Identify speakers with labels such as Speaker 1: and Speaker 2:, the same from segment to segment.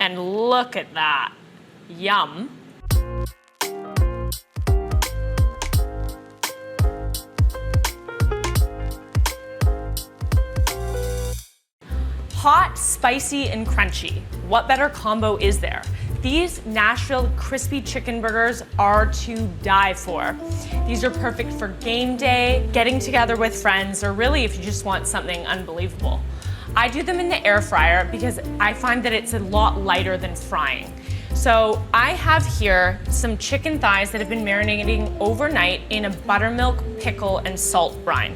Speaker 1: And look at that, yum. Hot, spicy, and crunchy. What better combo is there? These Nashville crispy chicken burgers are to die for. These are perfect for game day, getting together with friends, or really if you just want something unbelievable. I do them in the air fryer because I find that it's a lot lighter than frying. So I have here some chicken thighs that have been marinating overnight in a buttermilk, pickle, and salt brine.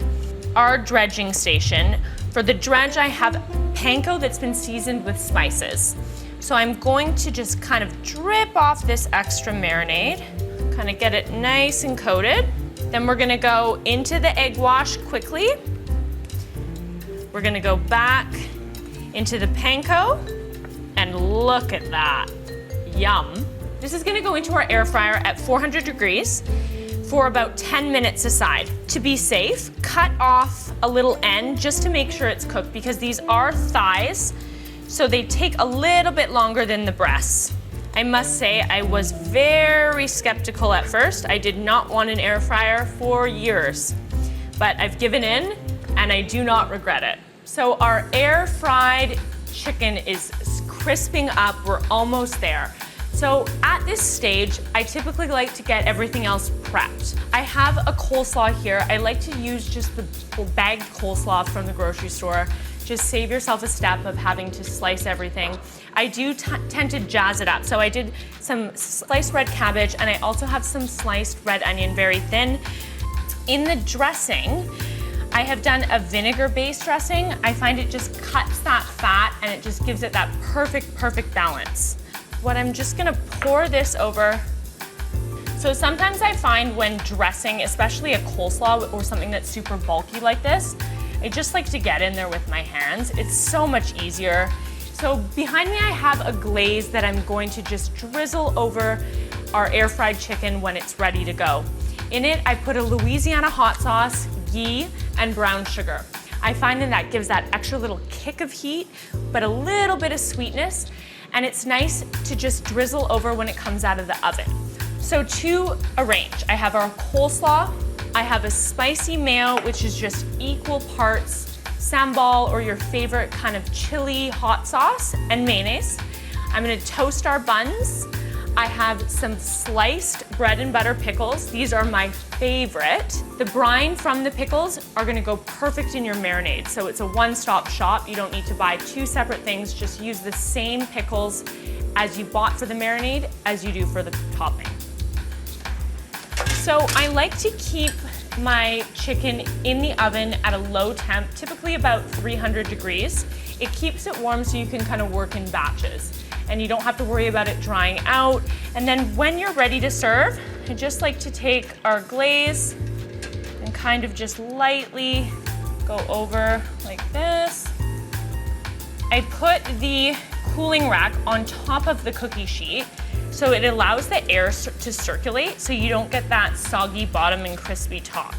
Speaker 1: Our dredging station. For the dredge, I have panko that's been seasoned with spices. So I'm going to just kind of drip off this extra marinade, kind of get it nice and coated. Then we're gonna go into the egg wash quickly. We're gonna go back into the panko, and look at that, yum. This is gonna go into our air fryer at 400 degrees for about 10 minutes aside. To be safe, cut off a little end just to make sure it's cooked because these are thighs, so they take a little bit longer than the breasts. I must say I was very skeptical at first. I did not want an air fryer for years, but I've given in and I do not regret it. So our air fried chicken is crisping up, we're almost there. So at this stage, I typically like to get everything else prepped. I have a coleslaw here. I like to use just the bagged coleslaw from the grocery store. Just save yourself a step of having to slice everything. I do tend to jazz it up. So I did some sliced red cabbage and I also have some sliced red onion, very thin. In the dressing, I have done a vinegar-based dressing. I find it just cuts that fat and it just gives it that perfect balance. What I'm just gonna pour this over. So sometimes I find when dressing, especially a coleslaw or something that's super bulky like this, I just like to get in there with my hands. It's so much easier. So behind me I have a glaze that I'm going to just drizzle over our air fried chicken when it's ready to go. In it, I put a Louisiana hot sauce, ghee, and brown sugar. I find that gives that extra little kick of heat, but a little bit of sweetness. And it's nice to just drizzle over when it comes out of the oven. So to arrange, I have our coleslaw, I have a spicy mayo, which is just equal parts sambal or your favorite kind of chili hot sauce, and mayonnaise. I'm gonna toast our buns. I have some sliced bread and butter pickles. These are my favorite. The brine from the pickles are gonna go perfect in your marinade. So it's a one-stop shop. You don't need to buy two separate things. Just use the same pickles as you bought for the marinade as you do for the topping. So I like to keep my chicken in the oven at a low temp, typically about 300 degrees. It keeps it warm so you can kind of work in batches. And you don't have to worry about it drying out. And then when you're ready to serve, I just like to take our glaze and kind of just lightly go over like this. I put the cooling rack on top of the cookie sheet so it allows the air to circulate so you don't get that soggy bottom and crispy top.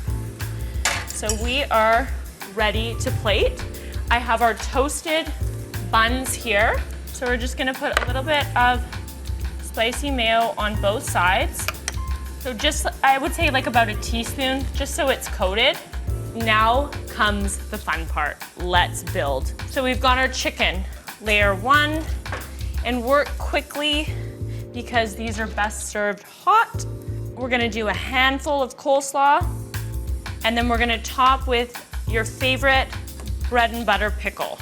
Speaker 1: So we are ready to plate. I have our toasted buns here. So we're just gonna put a little bit of spicy mayo on both sides. So just, I would say like about a teaspoon, just so it's coated. Now comes the fun part. Let's build. So we've got our chicken, layer one, and work quickly because these are best served hot. We're gonna do a handful of coleslaw, and then we're gonna top with your favorite bread and butter pickle.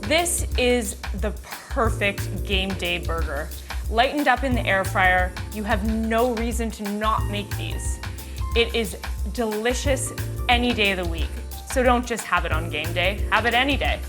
Speaker 1: This is the perfect game day burger. Lightened up in the air fryer, you have no reason to not make these. It is delicious any day of the week. So don't just have it on game day, have it any day.